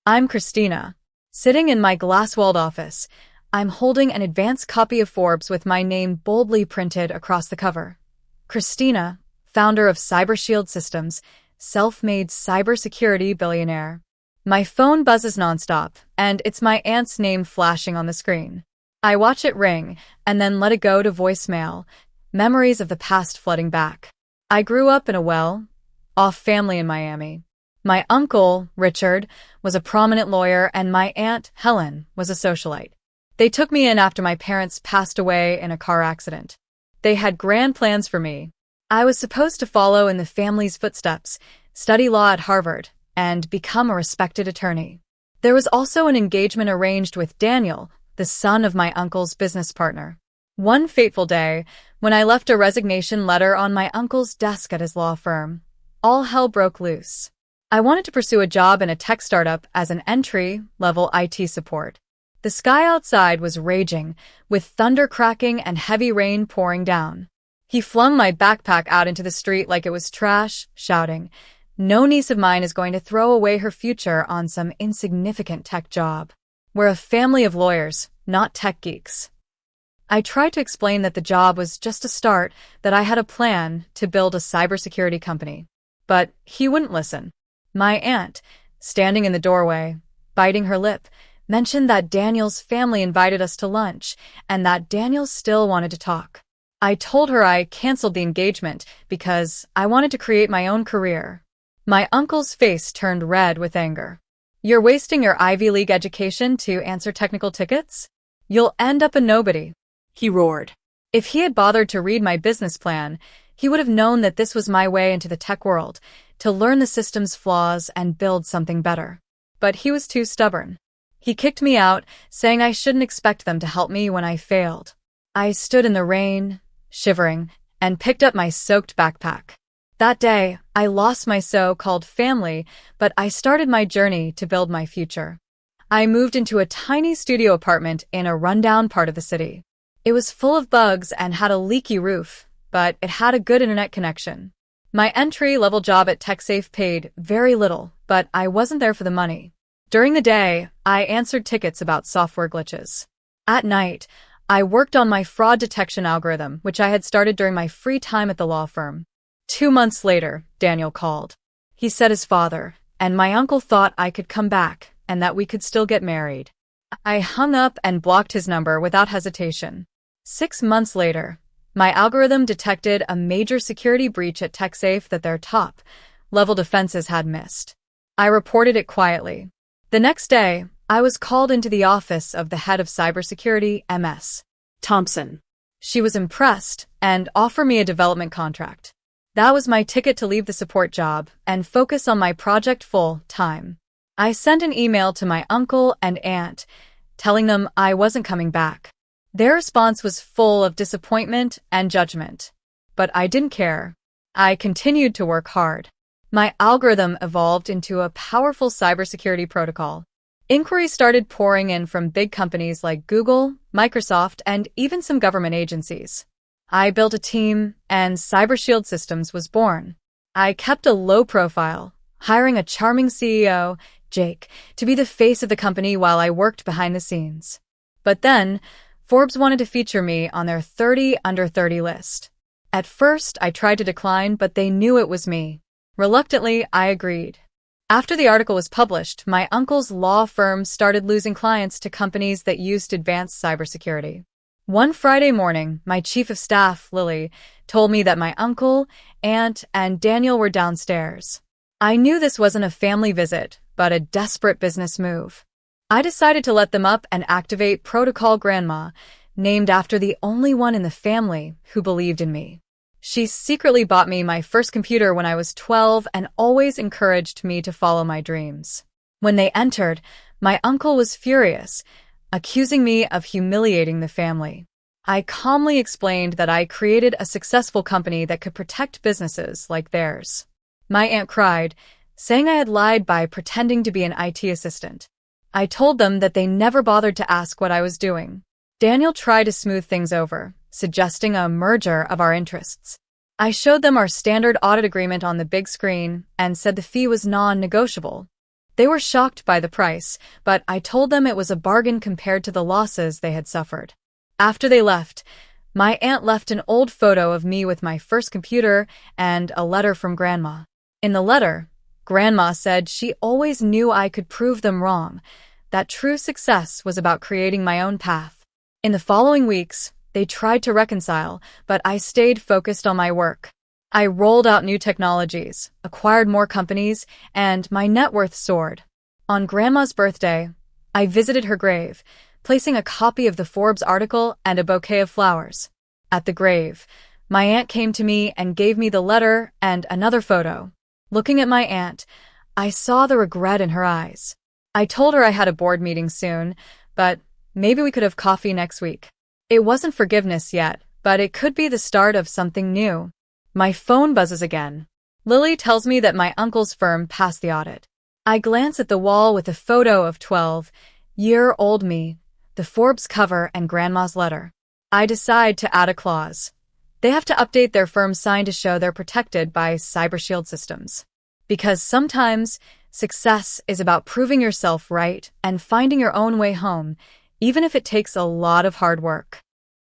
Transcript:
I'm Christina. Sitting in my glass-walled office, I'm holding an advanced copy of Forbes with my name boldly printed across the cover. Christina, founder of CyberShield Systems, self-made cybersecurity billionaire. My phone buzzes nonstop, and it's my aunt's name flashing on the screen. I watch it ring, and then let it go to voicemail, memories of the past flooding back. I grew up in a well-off family in Miami. My uncle, Richard, was a prominent lawyer, and my aunt, Helen, was a socialite. They took me in after my parents passed away in a car accident. They had grand plans for me. I was supposed to follow in the family's footsteps, study law at Harvard, and become a respected attorney. There was also an engagement arranged with Daniel, the son of my uncle's business partner. One fateful day, when I left a resignation letter on my uncle's desk at his law firm, all hell broke loose. I wanted to pursue a job in a tech startup as an entry-level IT support. The sky outside was raging, with thunder cracking and heavy rain pouring down. He flung my backpack out into the street like it was trash, shouting, "No niece of mine is going to throw away her future on some insignificant tech job. We're a family of lawyers, not tech geeks." I tried to explain that the job was just a start, that I had a plan to build a cybersecurity company. But he wouldn't listen. My aunt, standing in the doorway, biting her lip, mentioned that Daniel's family invited us to lunch and that Daniel still wanted to talk. I told her I canceled the engagement because I wanted to create my own career. My uncle's face turned red with anger. "You're wasting your Ivy League education to answer technical tickets? You'll end up a nobody," he roared. If he had bothered to read my business plan, he would have known that this was my way into the tech world, to learn the system's flaws and build something better. But he was too stubborn. He kicked me out, saying I shouldn't expect them to help me when I failed. I stood in the rain, shivering, and picked up my soaked backpack. That day, I lost my so-called family, but I started my journey to build my future. I moved into a tiny studio apartment in a rundown part of the city. It was full of bugs and had a leaky roof, but it had a good internet connection. My entry-level job at TechSafe paid very little, but I wasn't there for the money. During the day, I answered tickets about software glitches. At night, I worked on my fraud detection algorithm, which I had started during my free time at the law firm. 2 months later, Daniel called. He said his father and my uncle thought I could come back and that we could still get married. I hung up and blocked his number without hesitation. 6 months later, my algorithm detected a major security breach at TechSafe that their top-level defenses had missed. I reported it quietly. The next day, I was called into the office of the head of cybersecurity, Ms. Thompson. She was impressed and offered me a development contract. That was my ticket to leave the support job and focus on my project full-time. I sent an email to my uncle and aunt, telling them I wasn't coming back. Their response was full of disappointment and judgment. But I didn't care. I continued to work hard. My algorithm evolved into a powerful cybersecurity protocol. Inquiries started pouring in from big companies like Google, Microsoft, and even some government agencies. I built a team, and CyberShield Systems was born. I kept a low profile, hiring a charming CEO, Jake, to be the face of the company while I worked behind the scenes. But then, Forbes wanted to feature me on their 30 under 30 list. At first, I tried to decline, but they knew it was me. Reluctantly, I agreed. After the article was published, my uncle's law firm started losing clients to companies that used advanced cybersecurity. One Friday morning, my chief of staff, Lily, told me that my uncle, aunt, and Daniel were downstairs. I knew this wasn't a family visit, but a desperate business move. I decided to let them up and activate Protocol Grandma, named after the only one in the family who believed in me. She secretly bought me my first computer when I was 12 and always encouraged me to follow my dreams. When they entered, my uncle was furious, accusing me of humiliating the family. I calmly explained that I created a successful company that could protect businesses like theirs. My aunt cried, saying I had lied by pretending to be an IT assistant. I told them that they never bothered to ask what I was doing. Daniel tried to smooth things over, suggesting a merger of our interests. I showed them our standard audit agreement on the big screen and said the fee was non-negotiable. They were shocked by the price, but I told them it was a bargain compared to the losses they had suffered. After they left, my aunt left an old photo of me with my first computer and a letter from Grandma. In the letter, Grandma said she always knew I could prove them wrong, that true success was about creating my own path. In the following weeks, they tried to reconcile, but I stayed focused on my work. I rolled out new technologies, acquired more companies, and my net worth soared. On Grandma's birthday, I visited her grave, placing a copy of the Forbes article and a bouquet of flowers. At the grave, my aunt came to me and gave me the letter and another photo. Looking at my aunt, I saw the regret in her eyes. I told her I had a board meeting soon, but maybe we could have coffee next week. It wasn't forgiveness yet, but it could be the start of something new. My phone buzzes again. Lily tells me that my uncle's firm passed the audit. I glance at the wall with a photo of 12-year-old me, the Forbes cover, and Grandma's letter. I decide to add a clause. They have to update their firm's sign to show they're protected by cybershield systems. Because sometimes, success is about proving yourself right and finding your own way home, even if it takes a lot of hard work.